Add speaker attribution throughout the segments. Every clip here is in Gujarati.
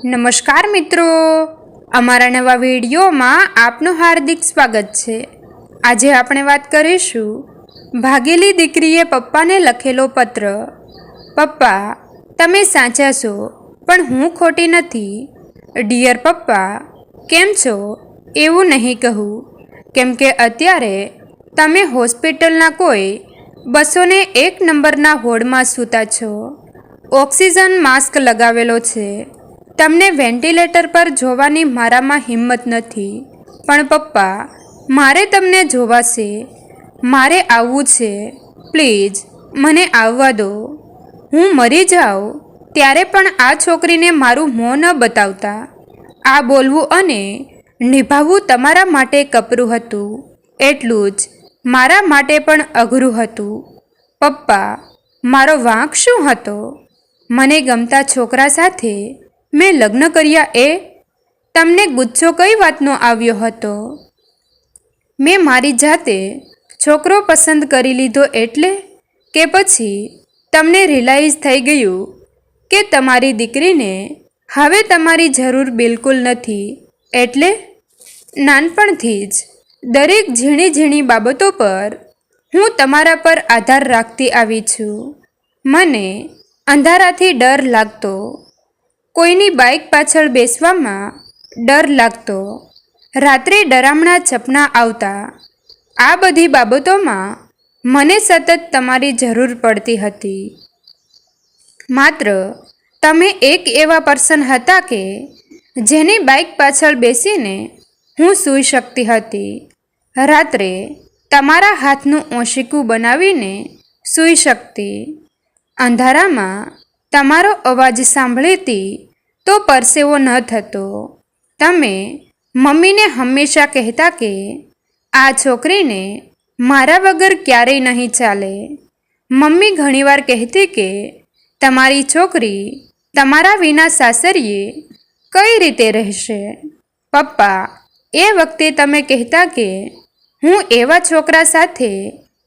Speaker 1: નમસ્કાર મિત્રો, અમારા નવા વિડીયોમાં આપનું હાર્દિક સ્વાગત છે। આજે આપણે વાત કરીશું ભાગેલી દીકરીએ પપ્પાને લખેલો પત્ર। પપ્પા, તમે સાચા છો, પણ હું ખોટી નથી। ડિયર પપ્પા, કેમ છો એવું નહીં કહું, કેમ કે અત્યારે તમે હોસ્પિટલના કોઈ 201 નંબરના વોર્ડમાં સૂતા છો। ઓક્સિજન માસ્ક લગાવેલો છે। તમને વેન્ટિલેટર પર જોવાની મારામાં હિંમત નથી, પણ પપ્પા, મારે તમને જોવાશે। મારે આવવું છે, પ્લીઝ મને આવવા દો। હું મરી જાઉં ત્યારે પણ આ છોકરીને મારું મોં ન બતાવતા। આ બોલવું અને નિભાવવું તમારા માટે કપરું હતું, એટલું જ મારા માટે પણ અઘરું હતું। પપ્પા, મારો વાંક શું હતો? મને ગમતા છોકરા સાથે મેં લગ્ન કર્યા એ? તમને ગુસ્સો કઈ વાતનો આવ્યો હતો? મેં મારી જાતે છોકરો પસંદ કરી લીધો એટલે? કે પછી તમને રિયલાઇઝ થઈ ગયું કે તમારી દીકરીને હવે તમારી જરૂર બિલકુલ નથી એટલે? નાનપણથી જ દરેક ઝીણી ઝીણી બાબતો પર હું તમારા પર આધાર રાખતી આવી છું। મને અંધારાથી ડર લાગતો, કોઈની બાઇક પાછળ બેસવામાં ડર લાગતો, રાત્રે ડરામણા સપના આવતા। આ બધી બાબતોમાં મને સતત તમારી જરૂર પડતી હતી। માત્ર તમે એક એવા પર્સન હતા કે જેની બાઇક પાછળ બેસીને હું સૂઈ શકતી હતી। રાત્રે તમારા હાથનું ઓશીકું બનાવીને સૂઈ શકતી। અંધારામાં તમારો અવાજ સાંભળતી તો પરસેવો ન થતો। તમે મમ્મીને હંમેશા કહેતા કે આ છોકરીને મારા વગર ક્યારેય નહીં ચાલે। મમ્મી ઘણીવાર કહેતી કે તમારી છોકરી તમારા વિના સાસરીએ કઈ રીતે રહેશે? પપ્પા, એ વખતે તમે કહેતા કે હું એવા છોકરા સાથે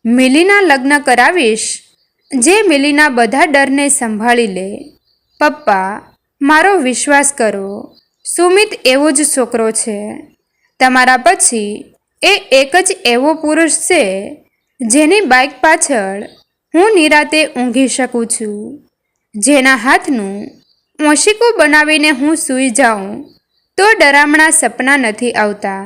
Speaker 1: મિલીના લગ્ન કરાવીશ જે મિલીના બધા ડરને સંભાળી લે। પપ્પા, મારો વિશ્વાસ કરો, સુમિત એવો જ છોકરો છે। તમારા પછી એ એક જ એવો પુરુષ છે જેની બાઇક પાછળ હું નિરાતે ઊંઘી શકું છું, જેના હાથનું ઓશીકું બનાવીને હું સૂઈ જાઉં તો ડરામણા સપના નથી આવતા।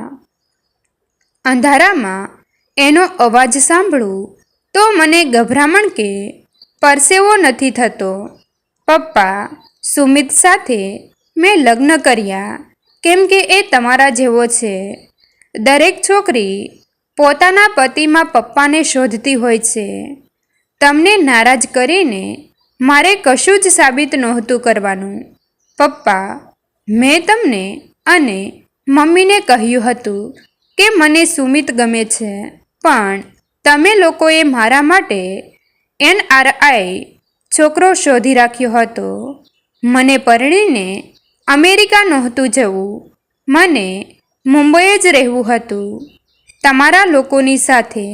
Speaker 1: અંધારામાં એનો અવાજ સાંભળું તો મને ગભરામણ કે પરસેવો નથી થતો। પપ્પા, સુમિત સાથે મેં લગ્ન કર્યા કેમ કે એ તમારા જેવો છે। દરેક છોકરી પોતાના પતિમાં પપ્પાને શોધતી હોય છે। તમને નારાજ કરીને મારે કશું જ સાબિત નહોતું કરવાનું। પપ્પા, મેં તમને અને મમ્મીને કહ્યું હતું કે મને સુમિત ગમે છે, પણ તમે લોકોએ મારા માટે NRI છોકરો શોધી રાખ્યો હતો। મને પરણીને અમેરિકા નહોતું જવું, મને મુંબઈ જ રહેવું હતું તમારા લોકોની સાથે।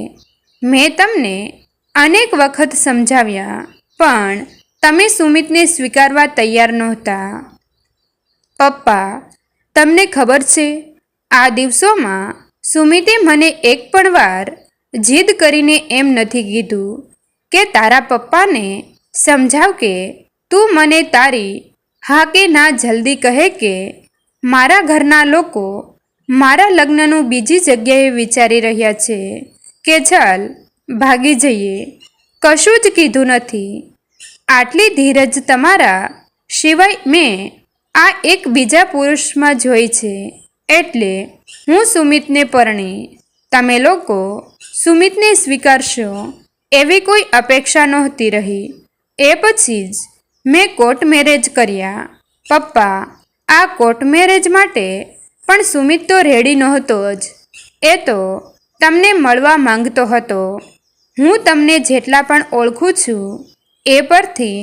Speaker 1: મેં તમને અનેક વખત સમજાવ્યા, પણ તમે સુમિતને સ્વીકારવા તૈયાર નહોતા। પપ્પા, તમને ખબર છે, આ દિવસોમાં સુમિતે મને એક પણ વાર જીદ કરીને એમ નથી કીધું કે તારા પપ્પાને સમજાવ કે તું મને તારી હા કે ના જલ્દી કહે કે મારા ઘરના લોકો મારા લગ્નનું બીજી જગ્યાએ વિચારી રહ્યા છે કે ચાલ ભાગી જઈએ। કશું જ કીધું નથી। આટલી ધીરજ તમારા સિવાય મેં આ એક બીજા પુરુષમાં જોઈ છે, એટલે હું સુમિતને પરણી। તમે લોકો સુમિતને સ્વીકારશો એવી કોઈ અપેક્ષા નહોતી રહી। એ પછી જ મેં કોર્ટ મેરેજ કર્યા। પપ્પા, આ કોર્ટ મેરેજ માટે પણ સુમિત તો રેડી નહોતો જ। એ તો તમને મળવા માંગતો હતો। હું તમને જેટલા પણ ઓળખું છું એ પરથી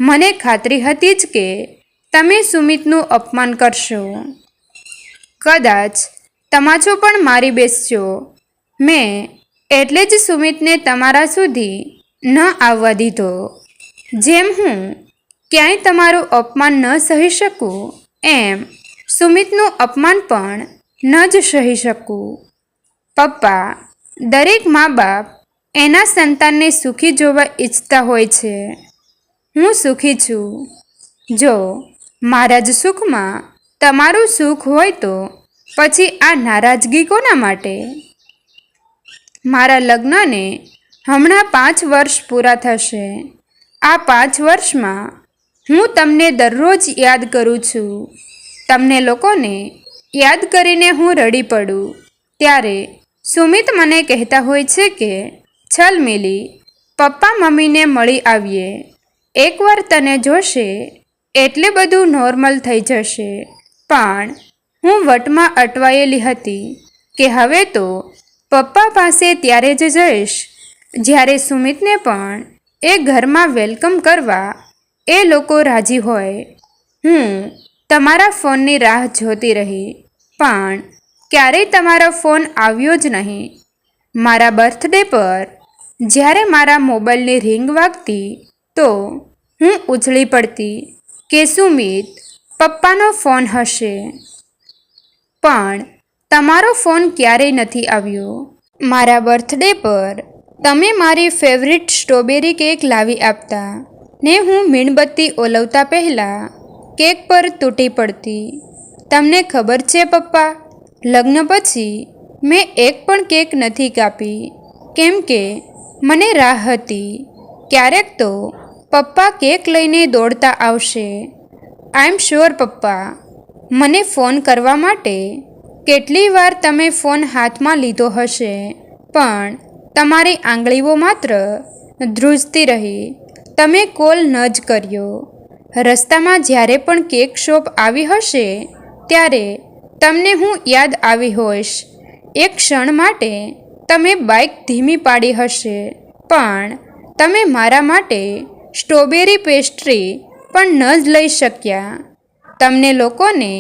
Speaker 1: મને ખાતરી હતી જ કે તમે સુમિતનું અપમાન કરશો, કદાચ તમાચો પણ મારી બેસશો। મેં એટલે જ સુમિતને તમારા સુધી ન આવવા દીધો। જેમ હું ક્યાંય તમારું અપમાન ન સહી શકું એમ સુમિતનું અપમાન પણ ન જ સહી શકું. પપ્પા, દરેક મા બાપ એના સંતાનને સુખી જોવા ઈચ્છતા હોય છે. હું સુખી છું. જો મારા જ સુખમાં તમારું સુખ હોય તો પછી આ નારાજગી કોના માટે? મારા લગ્નને હમણાં 5 વર્ષ પૂરા થશે. આ 5 વર્ષમાં હું તમને દરરોજ યાદ કરું છું. તમને લોકોને યાદ કરીને હું રડી પડું ત્યારે સુમિત મને કહેતા હોય છે કે ચલ મિલી, પપ્પા મમ્મીને મળી આવીએ. એકવાર તને જોશે એટલે બધું નોર્મલ થઈ જશે. પણ હું વટમાં અટવાયેલી હતી કે હવે તો પપ્પા પાસે ત્યારે જ જઈશ જ્યારે સુમિતને પણ એ ઘરમાં વેલકમ કરવા એ લોકો રાજી હોય. હું તમારા ફોનની રાહ જોતી રહી પણ ક્યારેય તમારો ફોન આવ્યો જ નહીં. મારા બર્થડે પર જ્યારે મારા મોબાઈલની રિંગ વાગતી તો હું ઉછળી પડતી કે સુમિત પપ્પાનો ફોન હશે. પણ તમારો ફોન ક્યારેય નથી આવ્યો. મારા બર્થડે પર તમે મારી ફેવરિટ સ્ટ્રોબેરી કેક લાવી આપતા ને હું મીણબત્તી ઓલવતા પહેલાં કેક પર તૂટી પડતી. તમને ખબર છે પપ્પા, લગ્ન પછી મેં એક પણ કેક નથી કાપી કેમ કે મને રાહ હતી ક્યારેક તો પપ્પા કેક લઈને દોડતા આવશે. આઈ એમ શ્યોર પપ્પા, મને ફોન કરવા માટે કેટલી વાર તમે ફોન હાથમાં લીધો હશે પણ તમારી આંગળીઓ માત્ર ધ્રુજતી રહી. તમે કોલ ન જ કર્યો. રસ્તામાં જ્યારે પણ કેક શોપ આવી હશે ત્યારે તમને હું યાદ આવી હોઈશ. એક ક્ષણ માટે તમે બાઇક ધીમી પાડી હશે પણ તમે મારા માટે સ્ટ્રોબેરી પેસ્ટ્રી પણ ન જ લઈ શક્યા. તમને લોકોને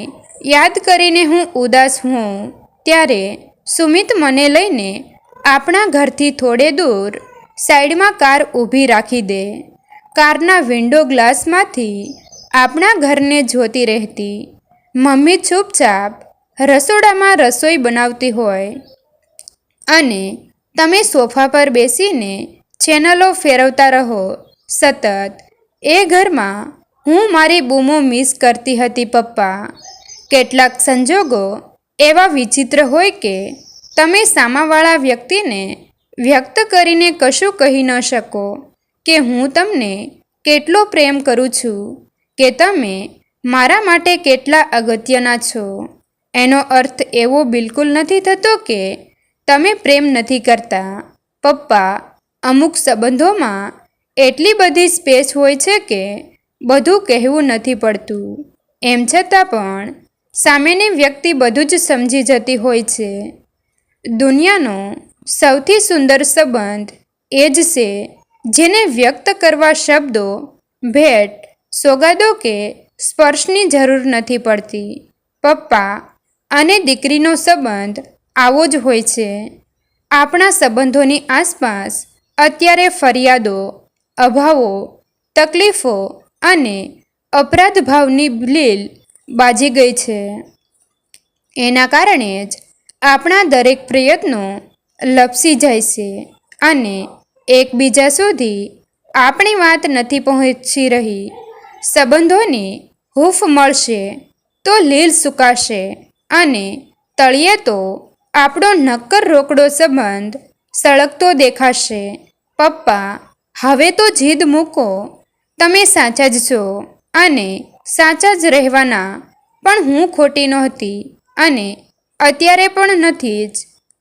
Speaker 1: યાદ કરીને હું ઉદાસ હોઉં ત્યારે સુમિત મને લઈને આપણા ઘરથી થોડે દૂર સાઈડમાં કાર ઊભી રાખી દે. કારના વિન્ડો ગ્લાસમાંથી આપણા ઘરને જોતી રહેતી. મમ્મી ચૂપચાપ રસોડામાં રસોઈ બનાવતી હોય અને તમે સોફા પર બેસીને ચેનલો ફેરવતા રહો સતત. એ ઘરમાં હું મારી બૂમો મિસ કરતી હતી પપ્પા. કેટલાક સંજોગો એવા વિચિત્ર હોય કે તમે સામાવાળા વ્યક્તિને વ્યક્ત કરીને કશું કહી ન શકો કે હું તમને કેટલો પ્રેમ કરું છું કે તમે મારા માટે કેટલા અગત્યના છો. એનો અર્થ એવો બિલકુલ નથી થતો કે તમે પ્રેમ નથી કરતા. પપ્પા, અમુક સંબંધોમાં એટલી બધી સ્પેસ હોય છે કે બધું કહેવું નથી પડતું. એમ છતાં પણ સામેની વ્યક્તિ બધું જ સમજી જતી હોય છે. દુનિયાનો સૌથી સુંદર સંબંધ એ જ છે જેને વ્યક્ત કરવા શબ્દો, ભેટ, સોગાદો કે સ્પર્શની જરૂર નથી પડતી. પપ્પા અને દીકરીનો સંબંધ આવો જ હોય છે. આપણા સંબંધોની આસપાસ અત્યારે ફરિયાદો, અભાવો, તકલીફો અને અપરાધ ભાવની લીલ બાજી ગઈ છે. એના કારણે જ આપણા દરેક પ્રયત્નો લપસી જાય છે અને એકબીજા સુધી આપણી વાત નથી પહોંચી રહી. સંબંધોની હૂંફ મળશે તો લીલ સુકાશે અને તળિયે તો આપણો નક્કર રોકડો સંબંધ સળગતો દેખાશે. પપ્પા, હવે તો જીદ મૂકો. તમે સાચા જ છો અને સાચા જ રહેવાના. પણ હું ખોટી નહોતી અને અત્યારે પણ નથી જ.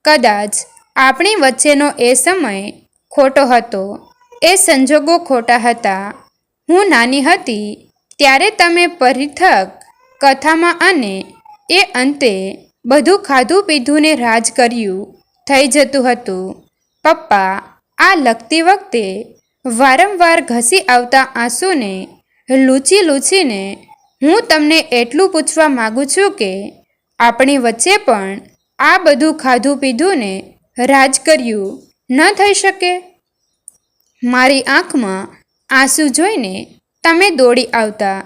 Speaker 1: કદાચ આપણી વચ્ચેનો એ સમય ખોટો હતો, એ સંજોગો ખોટા હતા. હું નાની હતી ત્યારે તમે પરિથક કથામાં અને એ અંતે બધું ખાધું પીધુંને રાજ કર્યું થઈ જતું હતું. પપ્પા, આ લખતી વખતે વારંવાર ઘસી આવતા આંસુને લૂછી લૂછીને હું તમને એટલું પૂછવા માગું છું કે આપણી વચ્ચે પણ આ બધું ખાધું પીધુંને રાજ કર્યું ન થઈ શકે? મારી આંખમાં આંસુ જોઈને તમે દોડી આવતા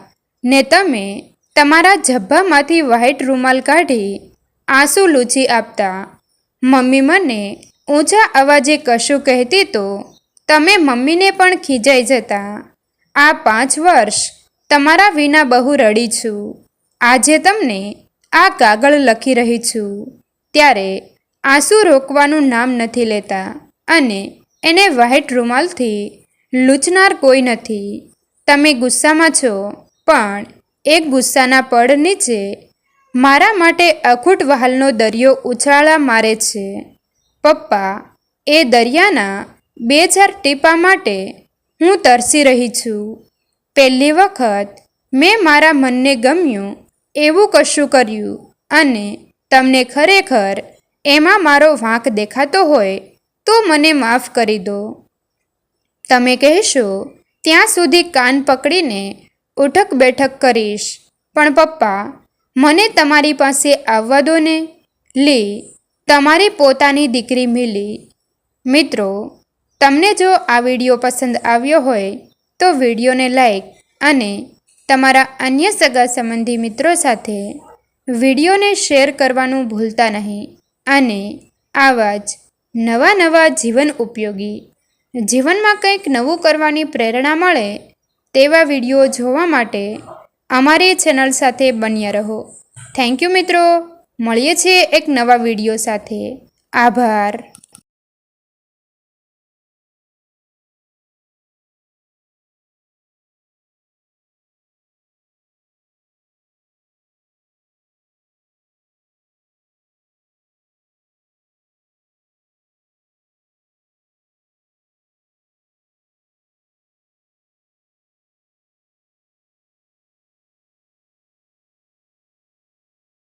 Speaker 1: ને તમે તમારા ઝભ્ભામાંથી વ્હાઈટ રૂમાલ કાઢી આંસુ લૂછી આપતા. મમ્મી મને ઊંચા અવાજે કશું કહેતી તો તમે મમ્મીને પણ ખીજાઈ જતા. આ 5 વર્ષ તમારા વિના બહુ રડી છું. આજે તમને આ કાગળ લખી રહી છું ત્યારે આંસુ રોકવાનું નામ નથી લેતા અને એને વ્હાઈટ રૂમાલથી લૂછનાર કોઈ નથી. તમે ગુસ્સામાં છો, પણ એક ગુસ્સાના પડ નીચે મારા માટે અખૂટ વહાલનો દરિયો ઉછાળા મારે છે. પપ્પા, એ દરિયાના 2-4 ટીપા માટે હું તરસી રહી છું. પહેલી વખત મેં મારા મનને ગમ્યું એવું કશું કર્યું અને તમને ખરેખર એમાં મારો વાંક દેખાતો હોય તો મને માફ કરી દો. તમે કહેશો ત્યાં સુધી કાન પકડીને ઉઠક બેઠક કરીશ, પણ પપ્પા મને તમારી પાસે આવવા દો ને. લી, તમારી પોતાની દીકરી મિલી. મિત્રો, તમને જો આ વિડીયો પસંદ આવ્યો હોય તો વિડીયોને લાઈક અને તમારા અન્ય સગા સંબંધી મિત્રો સાથે વિડીયોને શેર કરવાનું ભૂલતા નહીં. અને આવા જ નવા જીવન ઉપયોગી, જીવનમાં કંઈક નવું કરવાની પ્રેરણા મળે તેવા વિડીયો જોવા માટે અમારી ચેનલ સાથે બન્યા રહો. થેન્ક યુ મિત્રો. મળીએ છીએ એક નવા વિડીયો સાથે. આભાર.